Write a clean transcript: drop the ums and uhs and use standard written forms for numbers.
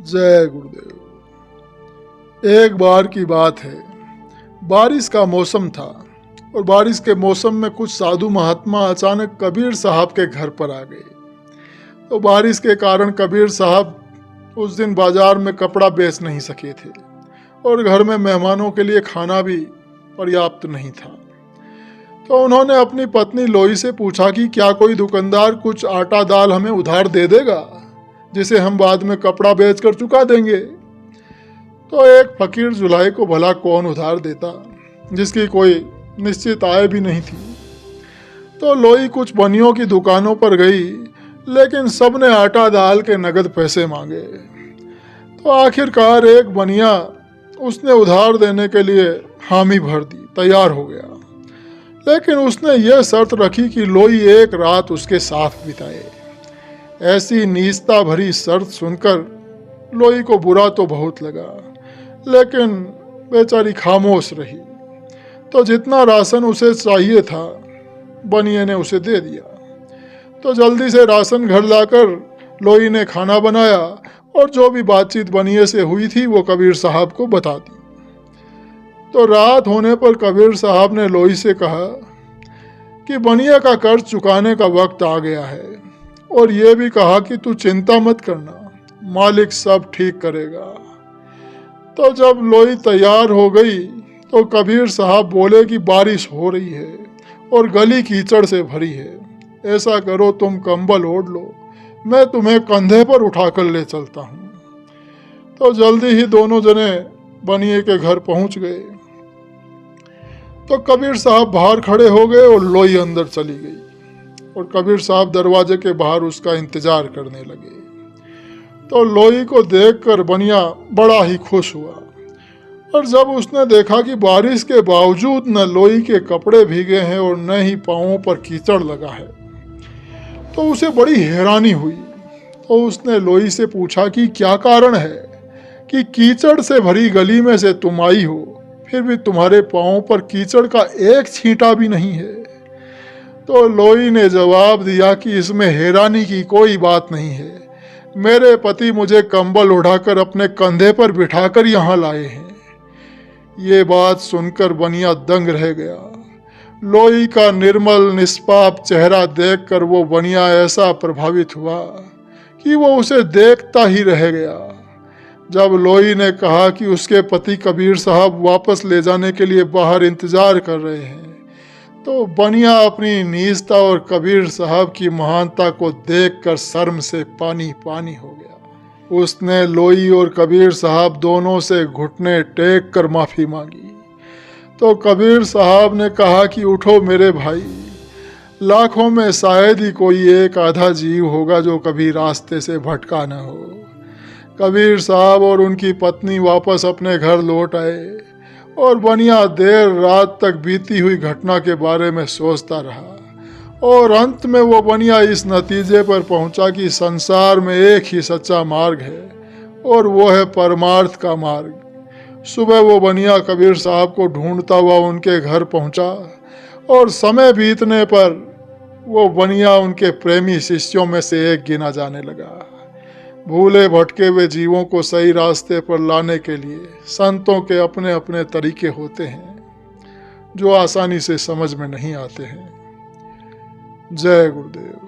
जय गुरुदेव। एक बार की बात है, बारिश का मौसम था और बारिश के मौसम में कुछ साधु महात्मा अचानक कबीर साहब के घर पर आ गए। तो बारिश के कारण कबीर साहब उस दिन बाजार में कपड़ा बेच नहीं सके थे और घर में मेहमानों के लिए खाना भी पर्याप्त नहीं था। तो उन्होंने अपनी पत्नी लोई से पूछा कि क्या कोई दुकानदार कुछ आटा दाल हमें उधार दे देगा, जिसे हम बाद में कपड़ा बेचकर चुका देंगे। तो एक फकीर जुलाई को भला कौन उधार देता, जिसकी कोई निश्चित आय भी नहीं थी। तो लोई कुछ बनियों की दुकानों पर गई, लेकिन सबने आटा दाल के नगद पैसे मांगे। तो आखिरकार एक बनिया उसने उधार देने के लिए हामी भर दी, तैयार हो गया। लेकिन उसने यह शर्त रखी कि लोई एक रात उसके साथ बिताए। ऐसी नीचता भरी शर्त सुनकर लोई को बुरा तो बहुत लगा, लेकिन बेचारी खामोश रही। तो जितना राशन उसे चाहिए था बनिए ने उसे दे दिया। तो जल्दी से राशन घर लाकर लोई ने खाना बनाया और जो भी बातचीत बनिए से हुई थी वो कबीर साहब को बता दी। तो रात होने पर कबीर साहब ने लोई से कहा कि बनिए का कर्ज चुकाने का वक्त आ गया है और ये भी कहा कि तू चिंता मत करना, मालिक सब ठीक करेगा। तो जब लोई तैयार हो गई तो कबीर साहब बोले कि बारिश हो रही है और गली कीचड़ से भरी है, ऐसा करो तुम कंबल ओढ़ लो, मैं तुम्हें कंधे पर उठाकर ले चलता हूँ। तो जल्दी ही दोनों जने बनिए के घर पहुंच गए। तो कबीर साहब बाहर खड़े हो गए और लोई अंदर चली गई और कबीर साहब दरवाजे के बाहर उसका इंतजार करने लगे। तो लोई को देखकर बनिया बड़ा ही खुश हुआ और जब उसने देखा कि बारिश के बावजूद न लोई के कपड़े भीगे हैं और न ही पांवों पर कीचड़ लगा है, तो उसे बड़ी हैरानी हुई। तो उसने लोई से पूछा कि क्या कारण है कि कीचड़ से भरी गली में से तुम आई हो, फिर भी तुम्हारे पांवों पर कीचड़ का एक छींटा भी नहीं है। तो लोई ने जवाब दिया कि इसमें हैरानी की कोई बात नहीं है, मेरे पति मुझे कंबल उठाकर अपने कंधे पर बिठाकर यहाँ लाए हैं। ये बात सुनकर बनिया दंग रह गया। लोई का निर्मल निष्पाप चेहरा देखकर वो बनिया ऐसा प्रभावित हुआ कि वो उसे देखता ही रह गया। जब लोई ने कहा कि उसके पति कबीर साहब वापस ले जाने के लिए बाहर इंतजार कर रहे हैं, तो बनिया अपनी नीचता और कबीर साहब की महानता को देखकर शर्म से पानी पानी हो गया। उसने लोई और कबीर साहब दोनों से घुटने टेक कर माफी मांगी। तो कबीर साहब ने कहा कि उठो मेरे भाई, लाखों में शायद ही कोई एक आधा जीव होगा जो कभी रास्ते से भटका न हो। कबीर साहब और उनकी पत्नी वापस अपने घर लौट आए और बनिया देर रात तक बीती हुई घटना के बारे में सोचता रहा और अंत में वो बनिया इस नतीजे पर पहुंचा कि संसार में एक ही सच्चा मार्ग है और वो है परमार्थ का मार्ग। सुबह वो बनिया कबीर साहब को ढूंढता हुआ उनके घर पहुंचा और समय बीतने पर वो बनिया उनके प्रेमी शिष्यों में से एक गिना जाने लगा। भूले भटके हुए जीवों को सही रास्ते पर लाने के लिए संतों के अपने अपने तरीके होते हैं जो आसानी से समझ में नहीं आते हैं। जय गुरुदेव।